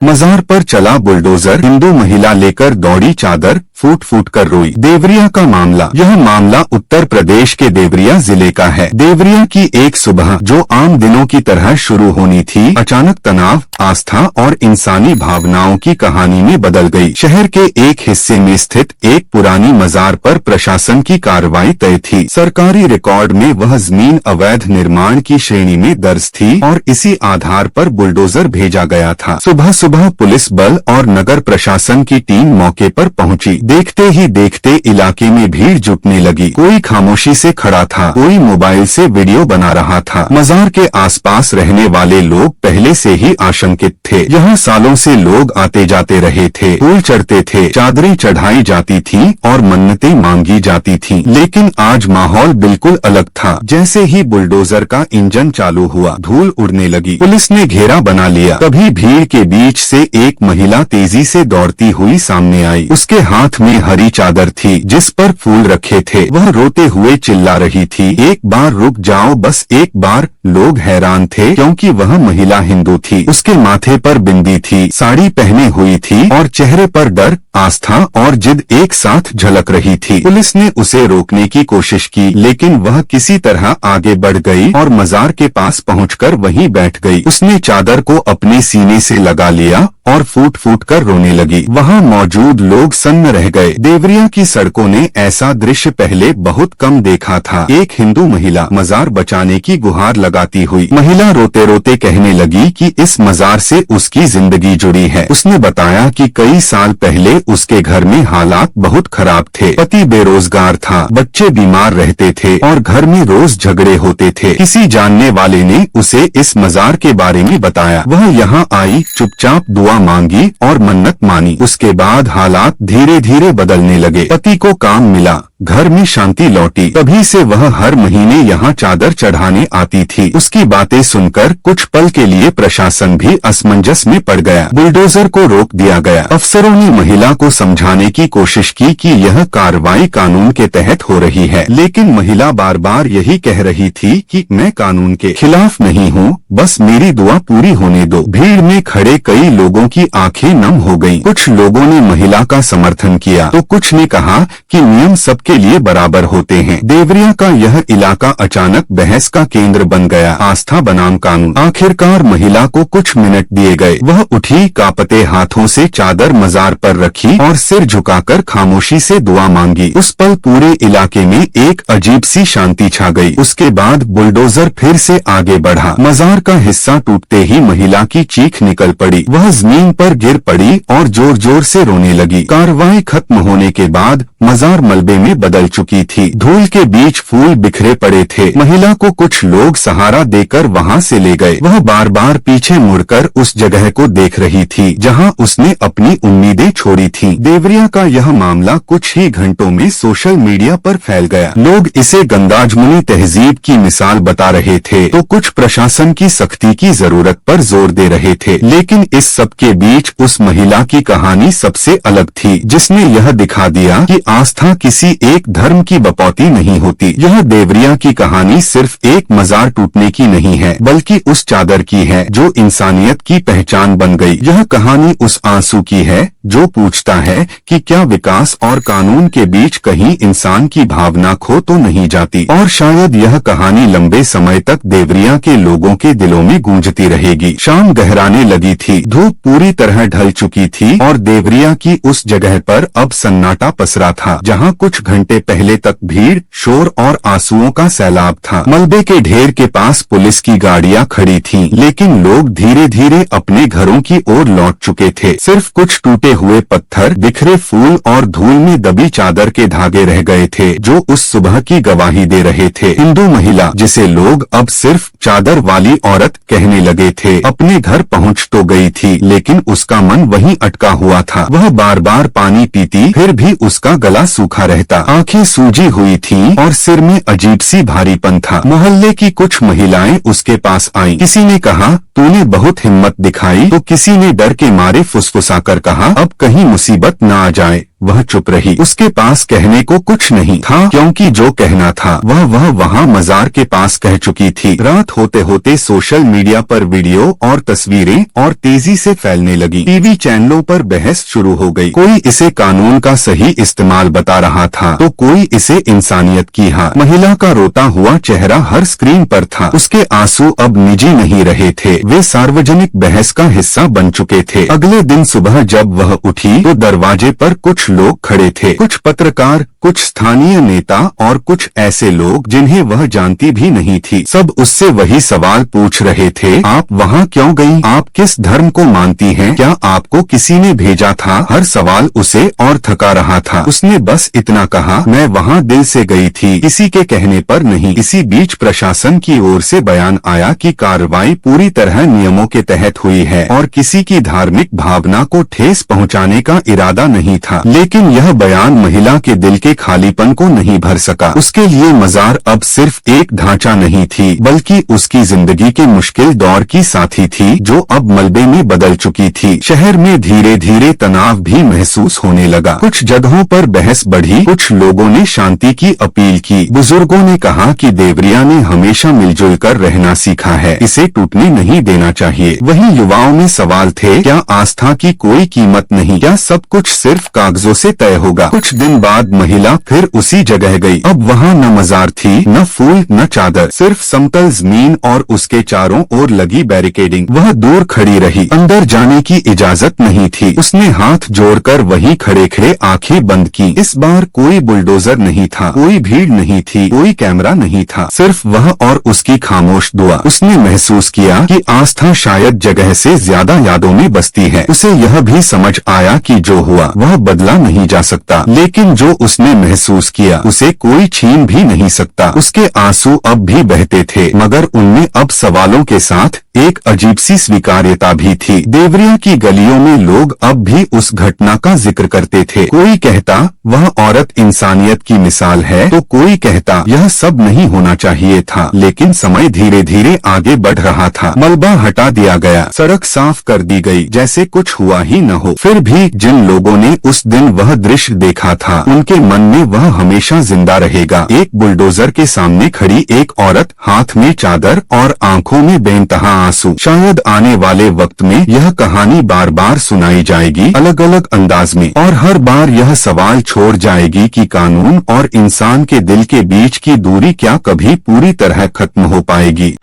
मजार पर चला बुलडोजर, हिंदू महिला लेकर दौड़ी चादर, फूट फूट कर रोई। देवरिया का मामला। यह मामला उत्तर प्रदेश के देवरिया जिले का है। देवरिया की एक सुबह जो आम दिनों की तरह शुरू होनी थी, अचानक तनाव, आस्था और इंसानी भावनाओं की कहानी में बदल गई। शहर के एक हिस्से में स्थित एक पुरानी मजार पर प्रशासन की कार्रवाई तय थी। सरकारी रिकॉर्ड में वह जमीन अवैध निर्माण की श्रेणी में दर्ज थी और इसी आधार पर बुलडोजर भेजा गया था। सुबह सुबह पुलिस बल और नगर प्रशासन की टीम मौके पर पहुंची। देखते ही देखते इलाके में भीड़ जुटने लगी। कोई खामोशी से खड़ा था, कोई मोबाइल से वीडियो बना रहा था। मजार के आसपास रहने वाले लोग पहले से ही आशंकित थे। यहाँ सालों से लोग आते जाते रहे थे, फूल चढ़ते थे, चादरें चढ़ाई जाती थीं और मन्नतें मांगी जाती थीं। लेकिन आज माहौल बिल्कुल अलग था। जैसे ही बुलडोजर का इंजन चालू हुआ, धूल उड़ने लगी। पुलिस ने घेरा बना लिया। तभी भीड़ के बीच से एक महिला तेजी से दौड़ती हुई सामने आई। उसके हाथ में हरी चादर थी जिस पर फूल रखे थे। वह रोते हुए चिल्ला रही थी, एक बार रुक जाओ, बस एक बार। लोग हैरान थे क्योंकि वह महिला हिंदू थी। उसके माथे पर बिंदी थी, साड़ी पहने हुई थी और चेहरे पर डर, आस्था और जिद एक साथ झलक रही थी। पुलिस ने उसे रोकने की कोशिश की, लेकिन वह किसी तरह आगे बढ़ गई और मजार के पास पहुंचकर वहीं बैठ गई। उसने चादर को अपने सीने से लगा लिया और फूट फूट कर रोने लगी। वहां मौजूद लोग सन्न रह गए। देवरिया की सड़कों ने ऐसा दृश्य पहले बहुत कम देखा था। एक हिंदू महिला मजार बचाने की गुहार लगाती हुई। महिला रोते रोते कहने लगी कि इस मजार से उसकी जिंदगी जुड़ी है। उसने बताया कि कई साल पहले उसके घर में हालात बहुत खराब थे। पति बेरोजगार था, बच्चे बीमार रहते थे और घर में रोज झगड़े होते थे। किसी जानने वाले ने उसे इस मजार के बारे में बताया। वह यहाँ आई, चुपचाप दुआ मांगी और मन्नत मानी। उसके बाद हालात धीरे धीरे बदलने लगे। पति को काम मिला, घर में शांति लौटी। तभी से वह हर महीने यहाँ चादर चढ़ाने आती थी। उसकी बातें सुनकर कुछ पल के लिए प्रशासन भी असमंजस में पड़ गया। बुलडोजर को रोक दिया गया। अफसरों ने महिला को समझाने की कोशिश की कि यह कार्रवाई कानून के तहत हो रही है, लेकिन महिला बार बार यही कह रही थी कि मैं कानून के खिलाफ नहीं हूँ, बस मेरी दुआ पूरी होने दो। भीड़ में खड़े कई लोगों की आंखें नम हो गईं। कुछ लोगों ने महिला का समर्थन किया तो कुछ ने कहा कि नियम सबके लिए बराबर होते हैं। देवरिया का यह इलाका अचानक बहस का केंद्र बन गया। आस्था बनाम कानून। आखिरकार महिला को कुछ मिनट दिए गए। वह उठी, कांपते हाथों से चादर मजार पर रखी और सिर झुकाकर खामोशी से दुआ मांगी। उस पल पूरे इलाके में एक अजीब सी शांति छा गई। उसके बाद बुलडोजर फिर से आगे बढ़ा। मजार का हिस्सा टूटते ही महिला की चीख निकल पड़ी। वह जमीन पर गिर पड़ी और जोर जोर से रोने लगी। कार्रवाई खत्म होने के बाद मजार मलबे में बदल चुकी थी। धूल के बीच फूल बिखरे पड़े थे। महिला को कुछ लोग सहारा देकर वहां से ले गए। वह बार बार पीछे मुड़कर उस जगह को देख रही थी जहां उसने अपनी उम्मीदें छोड़ी थीं। देवरिया का यह मामला कुछ ही घंटों में सोशल मीडिया पर फैल गया। लोग इसे गंदाजमुनी तहजीब की मिसाल बता रहे थे तो कुछ प्रशासन की सख्ती की जरूरत पर जोर दे रहे थे। लेकिन इस सब के बीच उस महिला की कहानी सबसे अलग थी, जिसने यह दिखा दिया कि आस्था किसी एक धर्म की बपौती नहीं होती। यह देवरिया की कहानी सिर्फ एक मजार टूटने की नहीं है, बल्कि उस चादर की है जो इंसानियत की पहचान बन गई। यह कहानी उस आंसू की है जो पूछता है कि क्या विकास और कानून के बीच कहीं इंसान की भावना खो तो नहीं जाती। और शायद यह कहानी लंबे समय तक देवरिया के लोगों के दिलों में गूंजती रहेगी। शाम गहराने लगी थी, धूप पूरी तरह ढल चुकी थी और देवरिया की उस जगह पर अब सन्नाटा पसरा था जहां कुछ घंटे पहले तक भीड़, शोर और आंसुओं का सैलाब था। मलबे के ढेर के पास पुलिस की गाड़ियां खड़ी थीं, लेकिन लोग धीरे धीरे अपने घरों की ओर लौट चुके थे। सिर्फ कुछ टूटे हुए पत्थर, बिखरे फूल और धूल में दबी चादर के धागे रह गए थे जो उस सुबह की गवाही दे रहे थे। हिंदू महिला, जिसे लोग अब सिर्फ चादर वाली औरत कहने लगे थे, अपने घर पहुंच तो गई थी, लेकिन उसका मन वहीं अटका हुआ था। वह बार बार पानी पीती, फिर भी उसका गला सूखा रहता। आंखें सूजी हुई थीं और सिर में अजीब सी भारीपन था। मोहल्ले की कुछ महिलाएं उसके पास आईं। किसी ने कहा, तूने बहुत हिम्मत दिखाई, तो किसी ने डर के मारे फुसफुसाकर कहा, अब कहीं मुसीबत न आ जाए। वह चुप रही। उसके पास कहने को कुछ नहीं था, क्योंकि जो कहना था वह वहाँ मजार के पास कह चुकी थी। रात होते होते सोशल मीडिया पर वीडियो और तस्वीरें और तेजी से फैलने लगी। टीवी चैनलों पर बहस शुरू हो गई। कोई इसे कानून का सही इस्तेमाल बता रहा था तो कोई इसे इंसानियत की हार। महिला का रोता हुआ चेहरा हर स्क्रीन पर था। उसके आंसू अब निजी नहीं रहे थे, वे सार्वजनिक बहस का हिस्सा बन चुके थे। अगले दिन सुबह जब वह उठी तो दरवाजे पर कुछ लोग खड़े थे, कुछ पत्रकार, कुछ स्थानीय नेता और कुछ ऐसे लोग जिन्हें वह जानती भी नहीं थी। सब उससे वही सवाल पूछ रहे थे, आप वहाँ क्यों गई? आप किस धर्म को मानती हैं? क्या आपको किसी ने भेजा था? हर सवाल उसे और थका रहा था। उसने बस इतना कहा, मैं वहाँ दिल से गई थी, किसी के कहने पर नहीं। इसी बीच प्रशासन की ओर से बयान आया कि कार्रवाई पूरी तरह नियमों के तहत हुई है और किसी की धार्मिक भावना को ठेस पहुँचाने का इरादा नहीं था। लेकिन यह बयान महिला के दिल के खालीपन को नहीं भर सका। उसके लिए मजार अब सिर्फ एक ढांचा नहीं थी, बल्कि उसकी जिंदगी के मुश्किल दौर की साथी थी, जो अब मलबे में बदल चुकी थी। शहर में धीरे धीरे तनाव भी महसूस होने लगा। कुछ जगहों पर बहस बढ़ी, कुछ लोगों ने शांति की अपील की। बुजुर्गों ने कहा कि देवरिया ने हमेशा मिलजुल कर रहना सीखा है, इसे टूटने नहीं देना चाहिए। वहीं युवाओं में सवाल थे, क्या आस्था की कोई कीमत नहीं? क्या सब कुछ सिर्फ कागजों से तय होगा? कुछ दिन बाद महिला फिर उसी जगह गई। अब वहाँ न मजार थी, न फूल, न चादर, सिर्फ समतल जमीन और उसके चारों ओर लगी बैरिकेडिंग। वह दूर खड़ी रही, अंदर जाने की इजाजत नहीं थी। उसने हाथ जोड़कर वहीं खड़े खड़े आंखें बंद की। इस बार कोई बुलडोजर नहीं था, कोई भीड़ नहीं थी, कोई कैमरा नहीं था, सिर्फ वह और उसकी खामोश दुआ। उसने महसूस किया कि आस्था शायद जगह से ज्यादा यादों में बसती है। उसे यह भी समझ आया कि जो हुआ वह बदला नहीं जा सकता, लेकिन जो उसने महसूस किया उसे कोई छीन भी नहीं सकता। उसके आंसू अब भी बहते थे, मगर उनमें अब सवालों के साथ एक अजीब सी स्वीकार्यता भी थी। देवरिया की गलियों में लोग अब भी उस घटना का जिक्र करते थे। कोई कहता वह औरत इंसानियत की मिसाल है, तो कोई कहता यह सब नहीं होना चाहिए था। लेकिन समय धीरे धीरे आगे बढ़ रहा था। मलबा हटा दिया गया, सड़क साफ कर दी गई, जैसे कुछ हुआ ही न हो। फिर भी जिन लोगों ने उस दिन वह दृश्य देखा था, उनके मन में वह हमेशा जिंदा रहेगा। एक बुलडोजर के सामने खड़ी एक औरत, हाथ में चादर और आंखों में बेइंतहा आंसू। शायद आने वाले वक्त में यह कहानी बार बार सुनाई जाएगी, अलग अलग अंदाज में, और हर बार यह सवाल छोड़ जाएगी कि कानून और इंसान के दिल के बीच की दूरी क्या कभी पूरी तरह खत्म हो पाएगी।